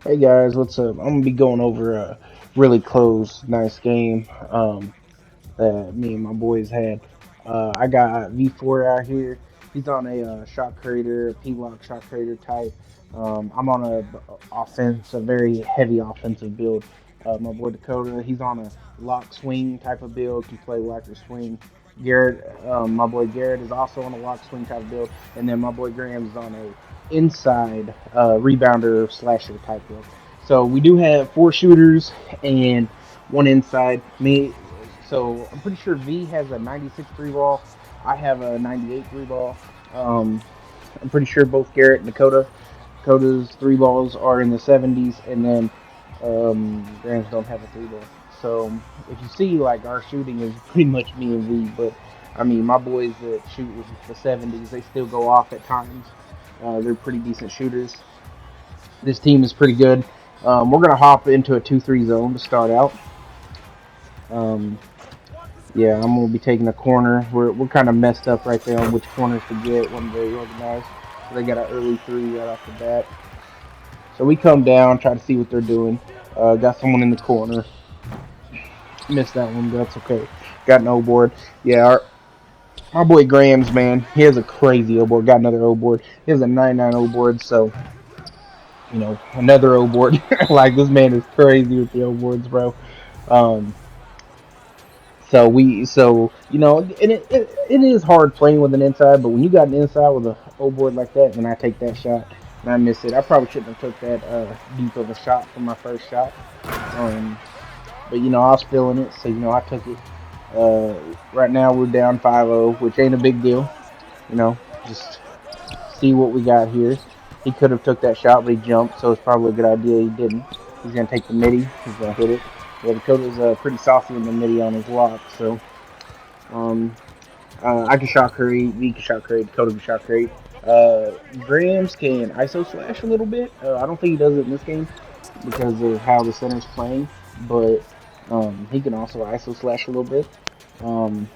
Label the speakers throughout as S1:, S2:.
S1: Hey guys, what's up? I'm gonna be going over a really close, nice game that me and my boys had. I got V4 out here. He's on a shot creator, a P-lock shot creator type. I'm on a very heavy offensive build. My boy Dakota, he's on a lock swing type of build, can play lock or swing. Garrett, my boy Garrett is also on a lock swing type of build, and then my boy Graham's on a inside rebounder slasher type build. So we do have four shooters and one inside. So I'm pretty sure V has a 96 three ball. I have a 98 three ball. Um, I'm pretty sure both Garrett and Dakota's three balls are in the 70s, and then Grams don't have a three ball. So if you see, like, our shooting is pretty much me and V, but I mean, my boys that shoot with the 70s, they still go off at times. They're pretty decent shooters. This team is pretty good. We're gonna hop into a 2-3 zone to start out. Um, Yeah, I'm gonna be taking a corner. We're kind of messed up right there on which corners to get. One very organized. So they got an early three right off the bat. So we come down, try to see what they're doing. Got someone in the corner. Missed that one, but that's okay. Got an O board. Yeah, my boy Grams, man, he has a crazy O board. Got another O board. He has a 99 O board. So another O board. Like, this man is crazy with the O boards, bro. Um, and it is hard playing with an inside, but when you got an inside with a O board like that, and I take that shot and I miss it, I probably shouldn't have took that deep of a shot for my first shot. Um, but I was feeling it, so I took it. Uh, right now we're down 5-0, which ain't a big deal. Just see what we got here. He could have took that shot, but he jumped, so it's probably a good idea he didn't. He's gonna take the midi. He's gonna hit it. Yeah, Dakota's pretty saucy in the midi on his lock, so um, I can shot create, V can shot create, Dakota can shot create. Grams can ISO slash a little bit. I don't think he does it in this game because of how the center's playing, but he can also ISO slash a little bit. Um,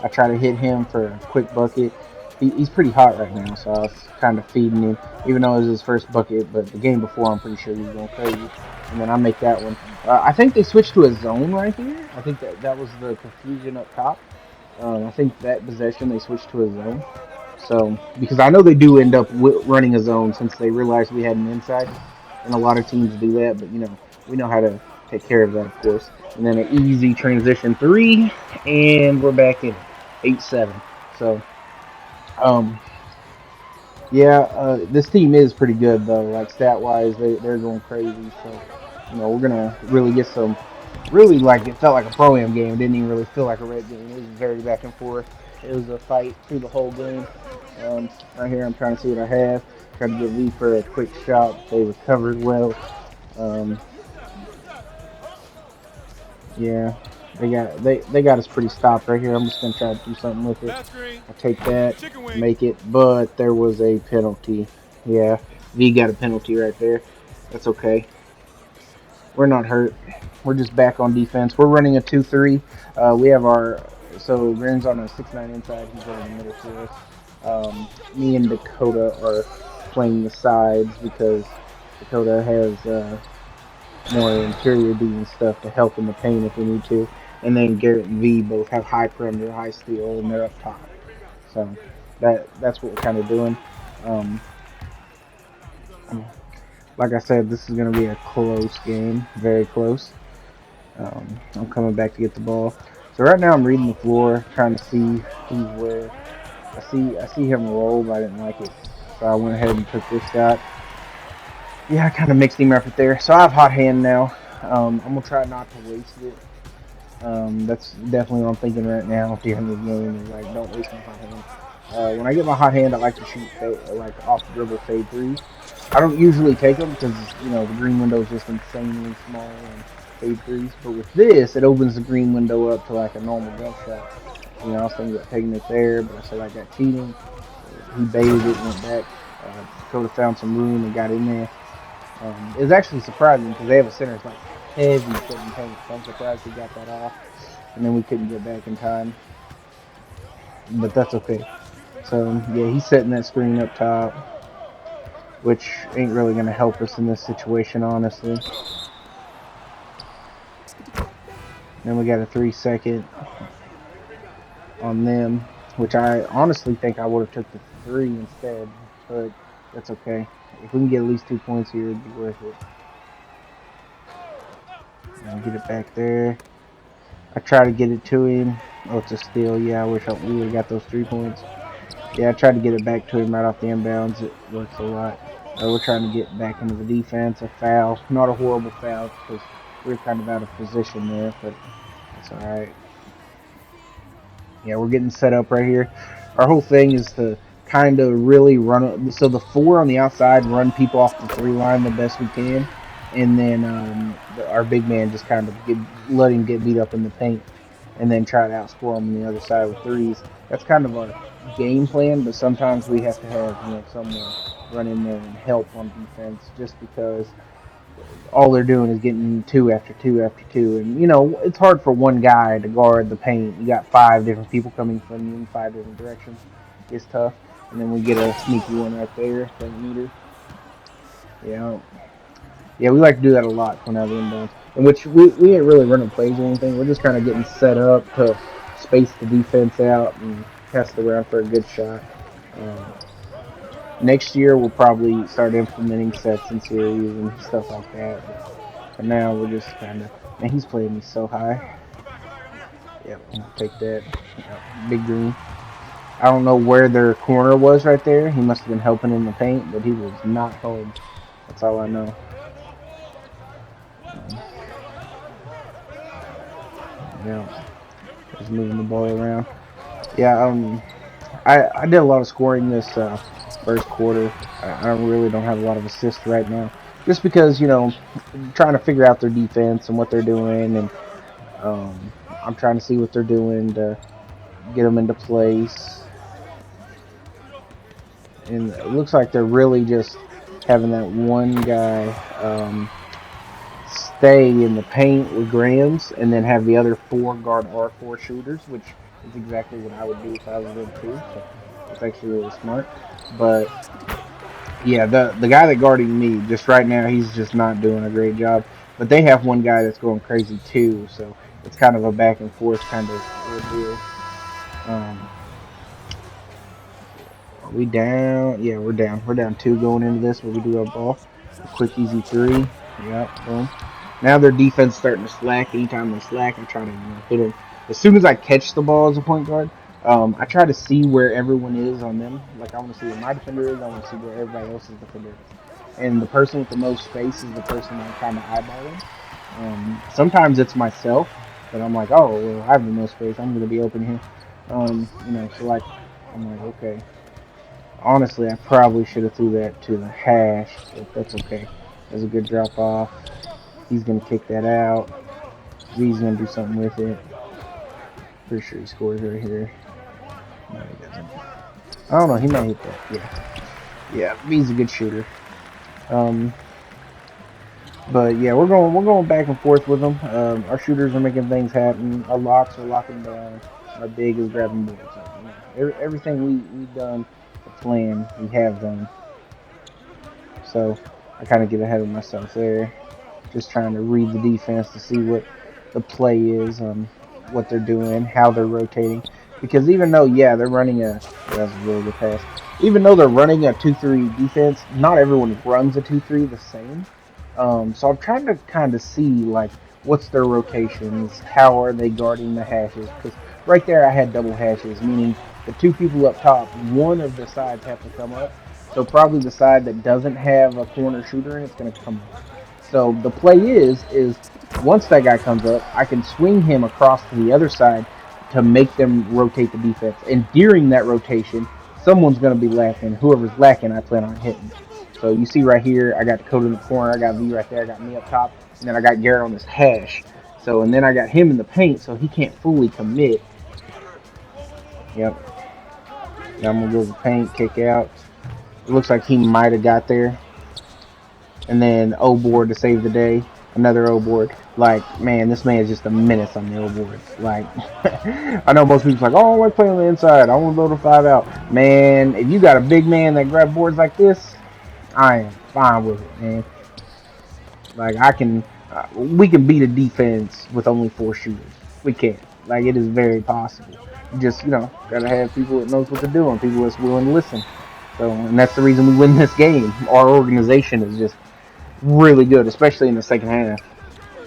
S1: I try to hit him for a quick bucket. He's pretty hot right now, so I was kind of feeding him, even though it was his first bucket. But the game before, I'm pretty sure he was going crazy. And then I make that one. I think they switched to a zone right here. I think that was the confusion up top. I think that possession they switched to a zone. So because I know they do end up running a zone since they realized we had an inside, and a lot of teams do that. But we know how to take care of that, of course. And then an easy transition three, and we're back in it, 8-7. So um, yeah, this team is pretty good though. Like, stat wise, they're going crazy. So we're gonna really get some. Really, like, it felt like a pro am game. It didn't even really feel like a red game. It was very back and forth. It was a fight through the whole game. Right here, I'm trying to see what I have. Trying to get V for a quick shot. They recovered well. Um, yeah, they got us pretty stopped right here. I'm just gonna try to do something with it. I'll take that, make it, but there was a penalty. Yeah, V got a penalty right there. That's okay. We're not hurt. We're just back on defense. We're running a 2-3. We have our so Gran's on a 6-9 inside. He's running the middle for us. Me and Dakota are playing the sides because Dakota has more interior D and stuff to help in the paint if we need to. And then Garrett and V both have high perimeter, high steal, and they're up top. So that's what we're kind of doing. Um, like I said, this is going to be a close game, very close. I'm coming back to get the ball. So right now I'm reading the floor, trying to see who's where. I see him roll, but I didn't like it, so I went ahead and took this shot. Yeah, I kind of mixed him up right there. So I have hot hand now. I'm gonna try not to waste it. That's definitely what I'm thinking right now during the game. Is like, don't waste my hot hand. When I get my hot hand, I like to shoot like off dribble fade threes. I don't usually take them because the green window is just insanely small and fade threes. But with this, it opens the green window up to like a normal jump shot. I was thinking about taking it there, but I said I got cheating. He baited it, went back. Dakota found some room and got in there. It was actually surprising because they have a center that's like heavy setting paint, so I'm surprised he got that off. And then we couldn't get back in time, but that's okay. So yeah, he's setting that screen up top. which ain't really going to help us in this situation, honestly. Then we got a 3-second on them, which I honestly think I would have took the 3 instead, but that's okay. If we can get at least 2 points here, it'd be worth it. And get it back there. I try to get it to him. Oh, it's a steal. Yeah, I wish we would have got those 3 points. Yeah, I tried to get it back to him right off the inbounds. It works a lot. We're trying to get back into the defense. A foul. Not a horrible foul because we were kind of out of position there, but that's alright. Yeah, we're getting set up right here. Our whole thing is to kind of really run. So the 4 on the outside run people off the 3 line the best we can. And then our big man just kind of let him get beat up in the paint. And then try to outscore him on the other side with 3s. That's kind of our game plan, but sometimes we have to have someone run in there and help on defense just because all they're doing is getting 2 after 2 after 2, and it's hard for one guy to guard the paint. You got 5 different people coming from you in 5 different directions. It's tough, and then we get a sneaky one right there, that meter. Yeah, we like to do that a lot when out the inbounds. In which we ain't really running plays or anything. We're just kind of getting set up to space the defense out and test around for a good shot. Next year we'll probably start implementing sets and series and stuff like that. But for now we're just kind of. Man, he's playing me so high. Yep, I'll take that. Yep, big green. I don't know where their corner was right there. He must have been helping in the paint, but he was not home. That's all I know. Yeah, just moving the ball around. Yeah, I did a lot of scoring this first quarter. I really don't have a lot of assists right now, just because trying to figure out their defense and what they're doing, and I'm trying to see what they're doing to get them into place. And it looks like they're really just having that one guy stay in the paint with Grams, and then have the other 4 guard R4 shooters, which is exactly what I would do if I was them too. So it's actually really smart. But yeah, the guy that guarding me just right now, he's just not doing a great job. But they have one guy that's going crazy too, so it's kind of a back and forth kind of ordeal. Are we down? Yeah, we're down. We're down 2 going into this, but we do have ball. A quick, easy 3. Yep, boom. Now their defense starting to slack. Anytime they slack, I try to hit them. As soon as I catch the ball as a point guard, I try to see where everyone is on them. Like, I want to see where my defender is. I want to see where everybody else's defender is. And the person with the most space is the person I'm kind of eyeballing. Sometimes it's myself, but I'm like, oh, well, I have the most space. I'm going to be open here. So like, I'm like, okay. Honestly, I probably should have threw that to the hash, but that's okay. That's a good drop off. He's going to kick that out. Z's going to do something with it. Pretty sure he scores right here. No, he doesn't. I don't know. He might hit that. Yeah. Yeah, V's a good shooter. But yeah, we're going back and forth with them. Our shooters are making things happen. Our locks are locking down. Our big is grabbing boards. Everything we've done, the plan we have done. So I kind of get ahead of myself there. Just trying to read the defense to see what the play is, what they're doing, how they're rotating. Because even though, they're running that's a really good pass. Even though they're running a 2-3 defense, not everyone runs a 2-3 the same. So I'm trying to kind of see, like, what's their rotations, how are they guarding the hashes. Because right there I had double hashes, meaning the 2 people up top, one of the sides have to come up. So probably the side that doesn't have a corner shooter in it's going to come up. So the play is once that guy comes up, I can swing him across to the other side to make them rotate the defense. And during that rotation, someone's going to be lacking. Whoever's lacking, I plan on hitting. So you see right here, I got Dakota in the corner, I got V right there, I got me up top, and then I got Garrett on this hash. So, and then I got him in the paint, so he can't fully commit. Yep. Now I'm going to go to the paint, kick out. It looks like he might have got there. And then O-board to save the day. Another O-board. Like, man, this man is just a menace on the O-boards. Like, I know most people's like, oh, I like playing on the inside. I want to go to 5 out. Man, if you got a big man that grab boards like this, I am fine with it, man. Like I can, we can beat a defense with only 4 shooters. We can. Like it is very possible. You just gotta have people that knows what they're doing, people that's willing to listen. So, and that's the reason we win this game. Our organization is just really good, especially in the second half.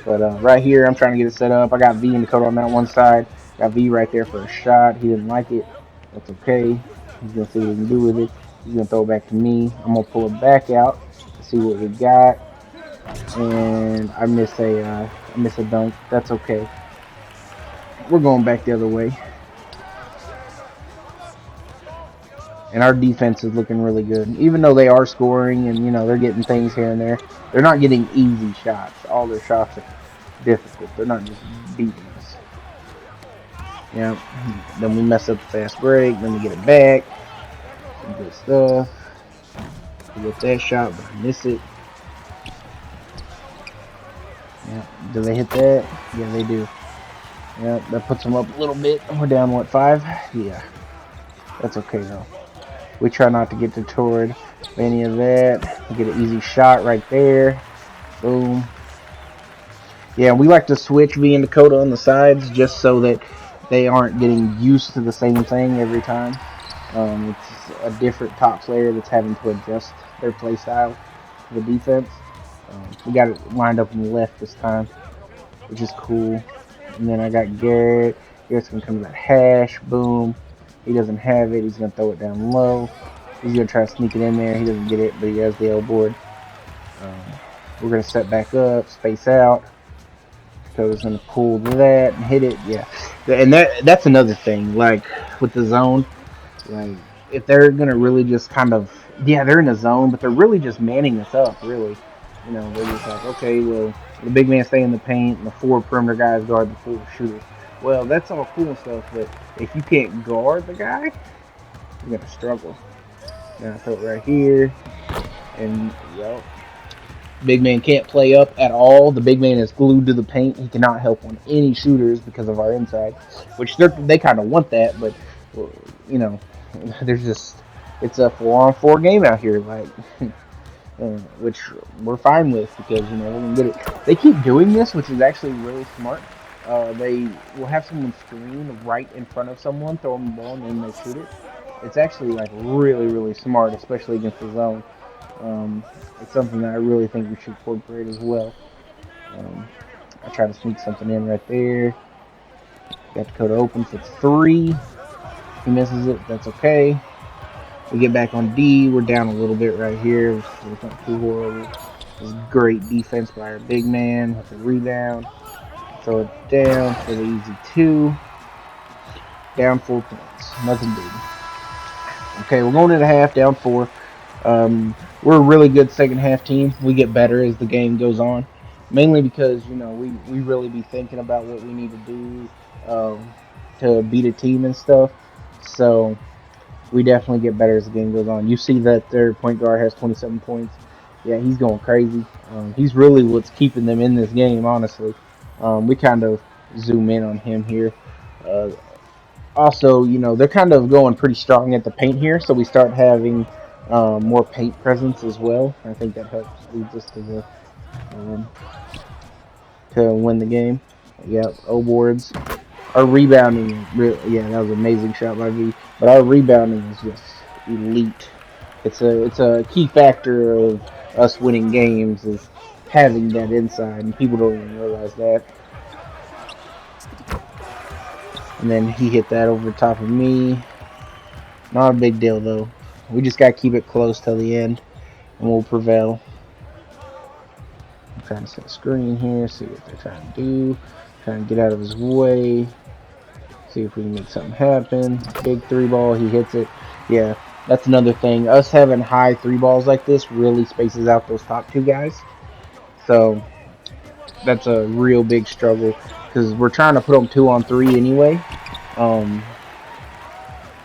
S1: But right here, I'm trying to get it set up. I got V in the code on that one side. Got V right there for a shot. He didn't like it. That's okay. He's gonna see what he can do with it. He's gonna throw it back to me. I'm gonna pull it back out to see what we got. And I miss a dunk. That's okay. We're going back the other way. And our defense is looking really good. Even though they are scoring and they're getting things here and there, they're not getting easy shots. All their shots are difficult. They're not just beating us. Yeah. Then we mess up the fast break. Then we get it back. Some good stuff. We get that shot, but I miss it. Yeah. Do they hit that? Yeah, they do. Yeah, that puts them up a little bit. We're down, what, 5? Yeah. That's okay, though. We try not to get detoured by any of that. We get an easy shot right there. Boom. Yeah, we like to switch V and Dakota on the sides just so that they aren't getting used to the same thing every time. It's a different top player that's having to adjust their play style to the defense. We got it lined up on the left this time, which is cool. And then I got Garrett. Garrett's going to come to that hash. Boom. He doesn't have it. He's going to throw it down low. He's going to try to sneak it in there. He doesn't get it, but he has the L board. We're going to step back up, space out. Dakota's going to pull that and hit it. Yeah. And that's another thing. Like, with the zone, like, if they're going to really just kind of, yeah, they're in the zone, but they're really just manning us up, really. They're just like, okay, well, the big man stay in the paint, and the 4 perimeter guys guard the 4 shooters. Well, that's all cool and stuff, but if you can't guard the guy, you're gonna struggle. Now I throw it right here, and big man can't play up at all. The big man is glued to the paint. He cannot help on any shooters because of our inside, which they kind of want that, but there's just it's a 4-on-4 game out here, like. Which we're fine with because we're gonna get it. They keep doing this, which is actually really smart. They will have someone screen right in front of someone, throw them the ball, and then they shoot it. It's actually like really, really smart, especially against the zone. It's something that I really think we should incorporate as well. I try to sneak something in right there. Got Dakota open for 3. He misses it. That's okay. We get back on D. We're down a little bit right here. It's not too horrible. It's great defense by our big man with the rebound. Throw it down for the easy 2. Down 4 points. Nothing big. Okay, we're going into half, down 4. We're a really good second half team. We get better as the game goes on. Mainly because, we really be thinking about what we need to do to beat a team and stuff. So we definitely get better as the game goes on. You see that their point guard has 27 points. Yeah, he's going crazy. He's really what's keeping them in this game, honestly. We kind of zoom in on him here. Also, they're kind of going pretty strong at the paint here, so we start having more paint presence as well. I think that helps leads us to win the game. Yeah, O boards. Our rebounding, yeah, that was an amazing shot by V. But our rebounding is just elite. It's a key factor of us winning games is having that inside, and people don't even realize that. And then he hit that over the top of me. Not a big deal though. We just gotta keep it close till the end, and we'll prevail. I'm trying to set a screen here, see what they're trying to do. Trying to get out of his way. See if we can make something happen. Big 3 ball, he hits it. Yeah, that's another thing. Us having high 3 balls like this really spaces out those top 2 guys. So that's a real big struggle because we're trying to put them 2-on-3 anyway.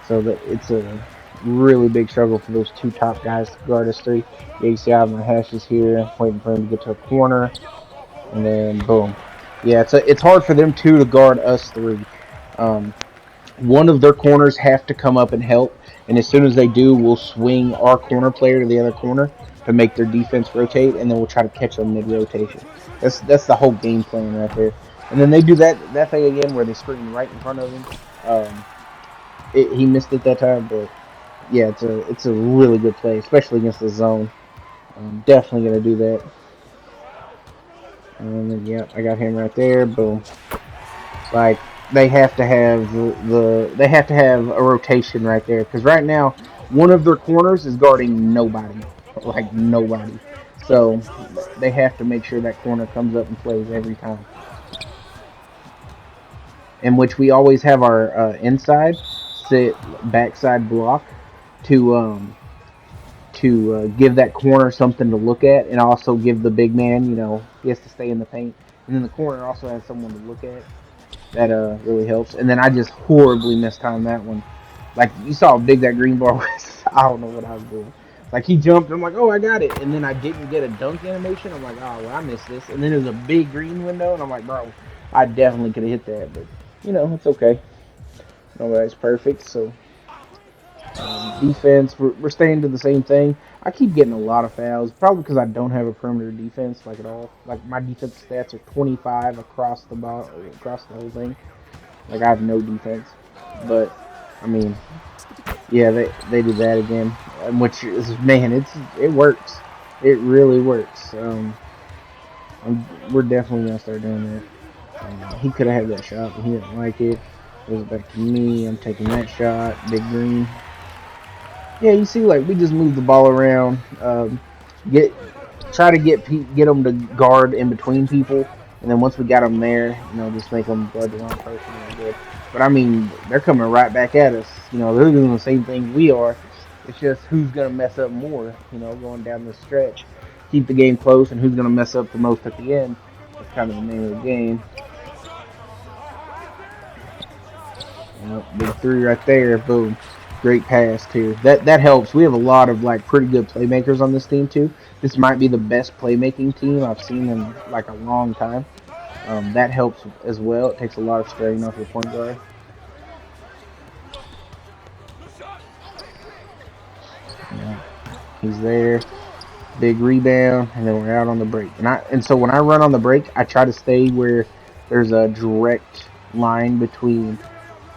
S1: So that it's a really big struggle for those 2 top guys to guard us 3. Yeah, you see I have my hashes here, waiting for him to get to a corner, and then boom. Yeah, it's hard for them 2 to guard us 3. One of their corners have to come up and help, and as soon as they do, we'll swing our corner player to the other corner, to make their defense rotate, and then we'll try to catch them mid-rotation. That's the whole game plan right there. And then they do that thing again where they screen right in front of him. Um, he missed it that time, but yeah, it's a really good play, especially against the zone. I'm definitely gonna do that. And then, yeah, I got him right there. Boom. Like they have to have they have to have a rotation right there because right now one of their corners is guarding nobody, like nobody. So they have to make sure that corner comes up and plays every time. In which we always have our inside sit backside block to give that corner something to look at, and also give the big man, he has to stay in the paint, and then the corner also has someone to look at. That really helps. And then I just horribly mistimed that one. Like you saw how big that green bar was. I don't know what I was doing. Like he jumped, I'm like, oh, I got it, and then I didn't get a dunk animation. I'm like, oh, well, I missed this. And then there's a big green window, and I'm like, bro, I definitely could have hit that, but it's okay. Nobody's perfect, so defense, we're staying to the same thing. I keep getting a lot of fouls, probably because I don't have a perimeter defense like at all. Like my defense stats are 25 across the ball, across the whole thing. Like I have no defense, but I mean, yeah, they do that again, which is, man, it works. It really works. We're definitely gonna start doing that. He could have had that shot, but he didn't like it. It was back to me. I'm taking that shot. Big green. Yeah, you see, like we just move the ball around. Get try to get them to guard in between people, and then once we got them there, just make them guard the wrong person. Good. But I mean, they're coming right back at us. They're doing the same thing we are. It's just who's gonna mess up more. Going down the stretch, keep the game close, and who's gonna mess up the most at the end. That's kind of the name of the game. Big three right there. Boom. Great pass too. That helps. We have a lot of like pretty good playmakers on this team too. This might be the best playmaking team I've seen in like a long time. That helps as well. It takes a lot of strain off your point guard. Yeah, he's there. Big rebound, and then we're out on the break. And so when I run on the break, I try to stay where there's a direct line between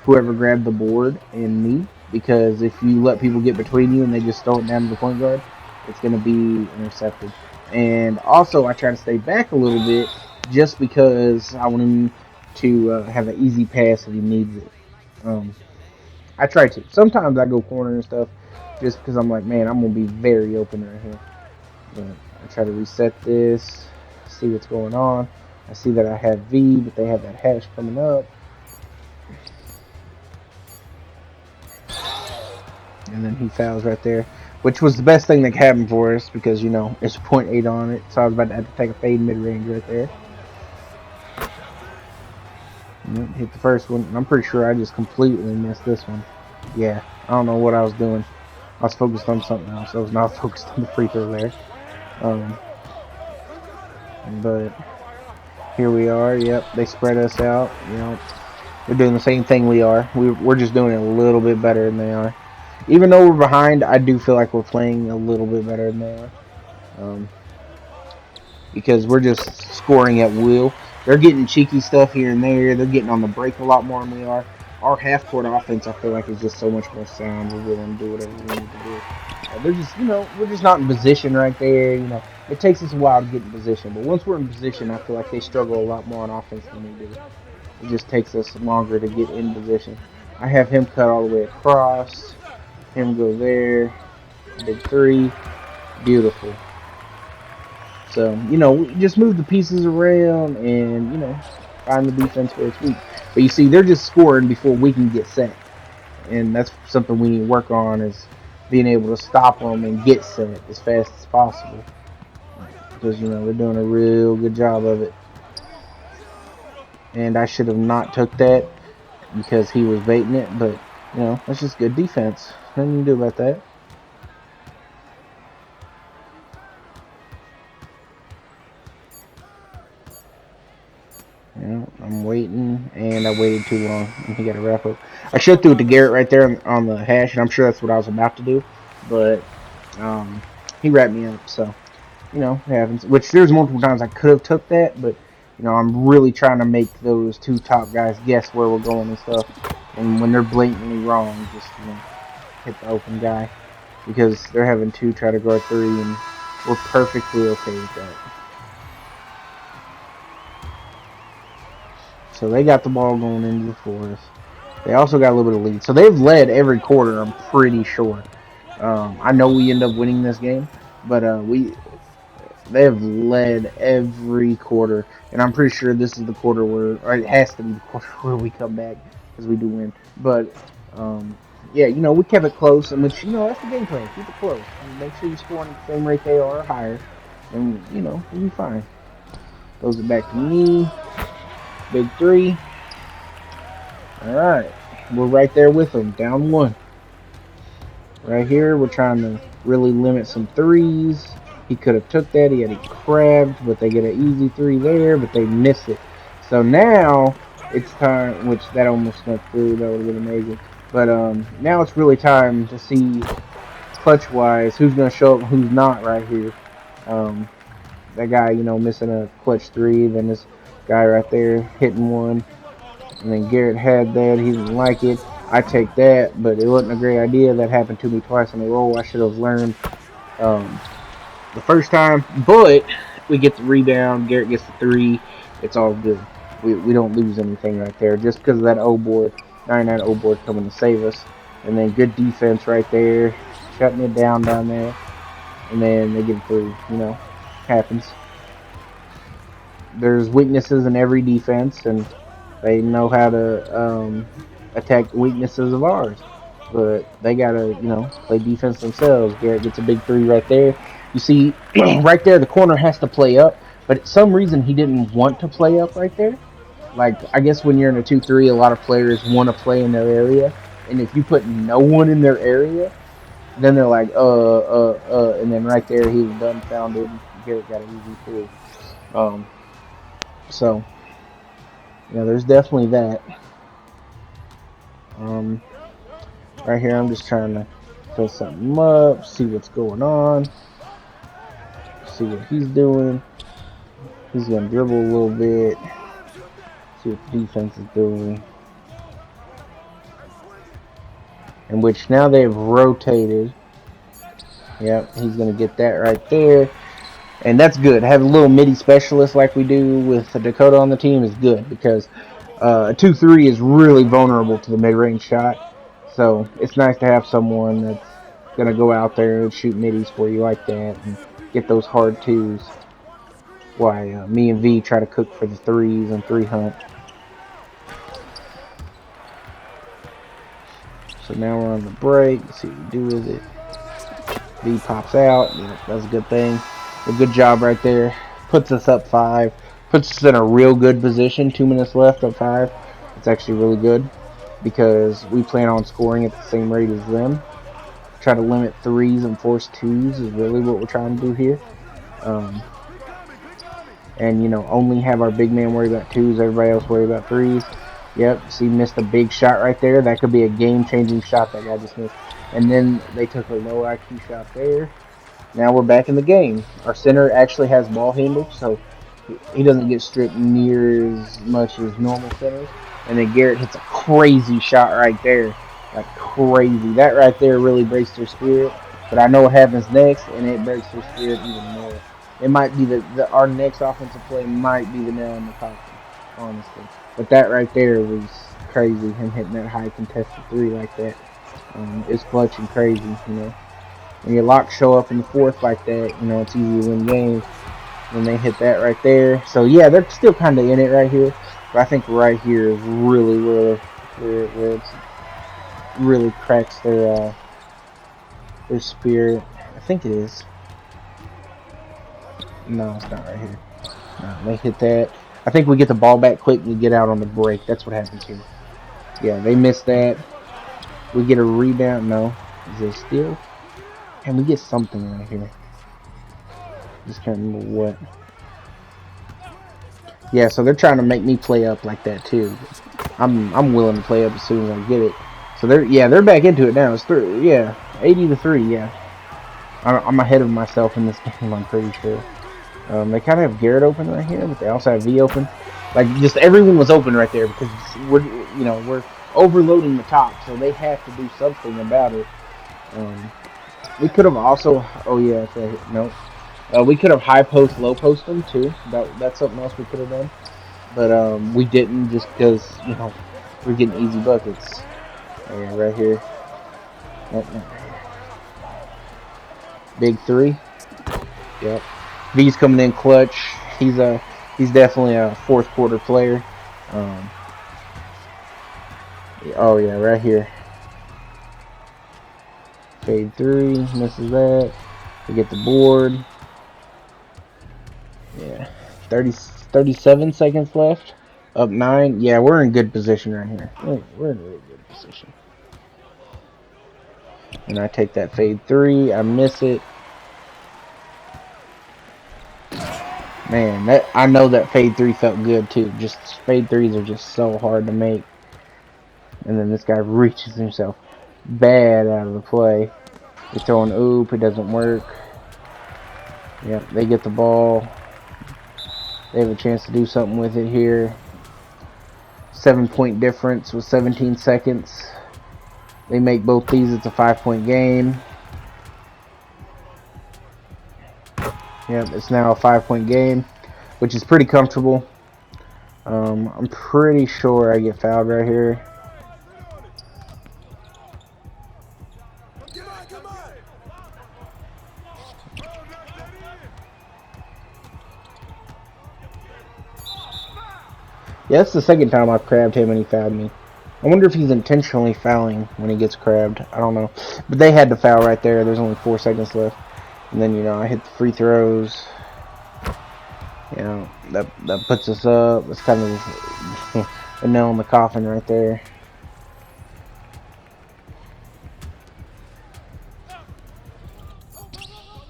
S1: whoever grabbed the board and me, because if you let people get between you and they just throw it down to the point guard, it's going to be intercepted. And also, I try to stay back a little bit just because I want him to have an easy pass if he needs it. I try to. Sometimes I go corner and stuff just because I'm like, man, I'm going to be very open right here. But I try to reset this, see what's going on. I see that I have V, but they have that hash coming up. And then he fouls right there, which was the best thing that could happen for us because, it's a 0.8 on it. So I was about to have to take a fade mid-range right there. Hit the first one. And I'm pretty sure I just completely missed this one. Yeah, I don't know what I was doing. I was focused on something else. I was not focused on the free throw there. But here we are. Yep, they spread us out. They're doing the same thing we are. We're just doing it a little bit better than they are. Even though we're behind, I do feel like we're playing a little bit better than they are. Because we're just scoring at will. They're getting cheeky stuff here and there. They're getting on the break a lot more than we are. Our half-court offense, I feel like, is just so much more sound. We're willing to do whatever we need to do. They're just, we're just not in position right there. It takes us a while to get in position. But once we're in position, I feel like they struggle a lot more on offense than we do. It just takes us longer to get in position. I have him cut all the way across. Him go there. Big three. Beautiful. So, we just move the pieces around and, find the defense where it's weak. But you see, they're just scoring before we can get set. And that's something we need to work on, is being able to stop them and get set as fast as possible. Because, they're doing a real good job of it. And I should have not took that because he was baiting it. But, that's just good defense. Nothing you can do about that. I'm waiting, and I waited too long, and he got a wrap up. I should have threw it to Garrett right there on the hash, and I'm sure that's what I was about to do, but he wrapped me up. So, you know, it happens. Which there's multiple times I could have took that, but you know, I'm really trying to make those two top guys guess where we're going and stuff. And when they're blatantly wrong, just you know, hit the open guy because they're having two try to guard three, and we're perfectly okay with that. So they got the ball going into the fourth. They also got a little bit of lead. So they've led every quarter, I'm pretty sure. I know we end up winning this game, but they have led every quarter, and I'm pretty sure this is the quarter where, or it has to be the quarter where we come back because we do win. But yeah, you know, we kept it close, and which you know that's the game plan. Keep it close. Make sure you score at the same rate they are or higher, and you know we'll be fine. Throws it back to me. Big three. All right, we're right there with them, down one. Right here, we're trying to really limit some threes. He could have took that. He had it crabbed, but they get an easy three there, but they miss it. So now it's time, which that almost snuck through. That would have been amazing. But now it's really time to see clutch-wise who's going to show up and who's not right here. That guy, you know, missing a clutch three. Then this guy right there hitting one. And then Garrett had that. He didn't like it. I take that, but it wasn't a great idea. That happened to me twice in a row. I should have learned the first time. But we get the rebound. Garrett gets the three. It's all good. We don't lose anything right there just because of that O board, 99 O board coming to save us. And then good defense right there, shutting it down there. And then they get a three. You know, happens. There's weaknesses in every defense, and they know how to attack the weaknesses of ours. But they gotta, you know, play defense themselves. Garrett gets a big three right there. You see, right there, the corner has to play up. But for some reason, he didn't want to play up right there. Like, I guess when you're in a 2-3, a lot of players want to play in their area. And if you put no one in their area, then they're like, and then right there, he was dumbfounded. Garrett got an easy three. So, yeah, there's definitely that. Right here, I'm just trying to fill something up, see what's going on, see what he's doing. He's gonna dribble a little bit, see what the defense is doing. In which now they've rotated. Yep, he's gonna get that right there. And that's good. Having a little midi specialist like we do with Dakota on the team is good because a 2-3 is really vulnerable to the mid-range shot. So it's nice to have someone that's going to go out there and shoot middies for you like that and get those hard twos. Why me and V try to cook for the threes and three hunt. So now we're on the break. Let's see what we do with it. V pops out. Yeah, that's a good thing. A good job right there. Puts us up 5. Puts us in a real good position. 2 minutes left, up 5. It's actually really good because we plan on scoring at the same rate as them. Try to limit threes and force twos is really what we're trying to do here. And, you know, only have our big man worry about twos, everybody else worry about threes. Yep, see, missed a big shot right there. That could be a game-changing shot that guy just missed. And then they took a low IQ shot there. Now we're back in the game. Our center actually has ball handle, so he doesn't get stripped near as much as normal centers. And then Garrett hits a crazy shot right there. Like crazy. That right there really breaks their spirit. But I know what happens next, and it breaks their spirit even more. It might be our next offensive play might be the nail in the coffin, honestly. But that right there was crazy. Him hitting that high contested three like that. It's clutch and crazy, you know. When your locks show up in the fourth like that, you know, it's easy to win games. When they hit that right there. So, yeah, they're still kind of in it right here. But I think right here is really where it really cracks their spirit. I think it is. No, it's not right here. No, they hit that. I think we get the ball back quick and we get out on the break. That's what happens here. Yeah, they missed that. We get a rebound. No. Is it steal? And we get something right here. Just can't remember what. Yeah, so they're trying to make me play up like that too. I'm willing to play up as soon as I get it. So they're back into it now. It's 80 to 3, yeah. I'm ahead of myself in this game, I'm pretty sure. They kind of have Garrett open right here, but they also have V open. Like, just everyone was open right there because we're overloading the top, so they have to do something about it. Um, we could have also, oh yeah, okay, no, we could have high post, low post them too. That's something else we could have done, but we didn't just because we're getting easy buckets. Oh, yeah, right here. Nope, not right here. Big three. Yep. V's coming in clutch. He's definitely a fourth quarter player. Um, oh yeah, right here. Fade three, misses that. We get the board. Yeah. 37 seconds left. Up 9. Yeah, we're in good position right here. We're in really good position. And I take that fade three. I miss it. Man, I know that fade three felt good too. Just fade threes are just so hard to make. And then this guy reaches himself bad out of the play. They throw an oop. It doesn't work. Yep, they get the ball. They have a chance to do something with it here. 7-point difference with 17 seconds. They make both these. It's a 5-point game. Yep, it's now a 5-point game, which is pretty comfortable. I'm pretty sure I get fouled right here. Yeah, that's the second time I've crabbed him and he fouled me. I wonder if he's intentionally fouling when he gets crabbed. I don't know. But they had to foul right there. There's only 4 seconds left. And then, I hit the free throws. That puts us up. It's kind of a nail in the coffin right there.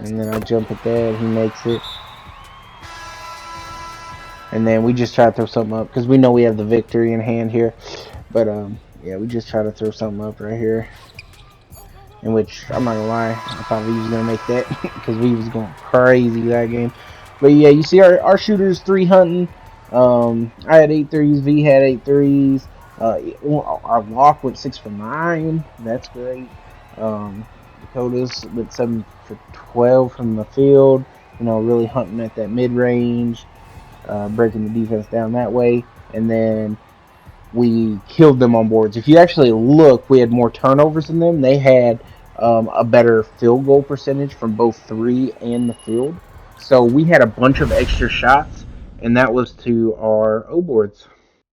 S1: And then I jump at that. He makes it. And then we just try to throw something up because we know we have the victory in hand here. But yeah, we just try to throw something up right here. In which, I'm not gonna lie, I thought we was gonna make that because we was going crazy that game. But yeah, you see our shooters 3 hunting. I had 8 threes. V had 8 threes. Our lock went 6 for 9. That's great. Dakota's went 7 for 12 from the field. Really hunting at that mid range. Breaking the defense down that way, and then we killed them on boards. If you actually look, we had more turnovers than them. They had a better field goal percentage from both 3 and the field. So we had a bunch of extra shots, and that was to our O boards.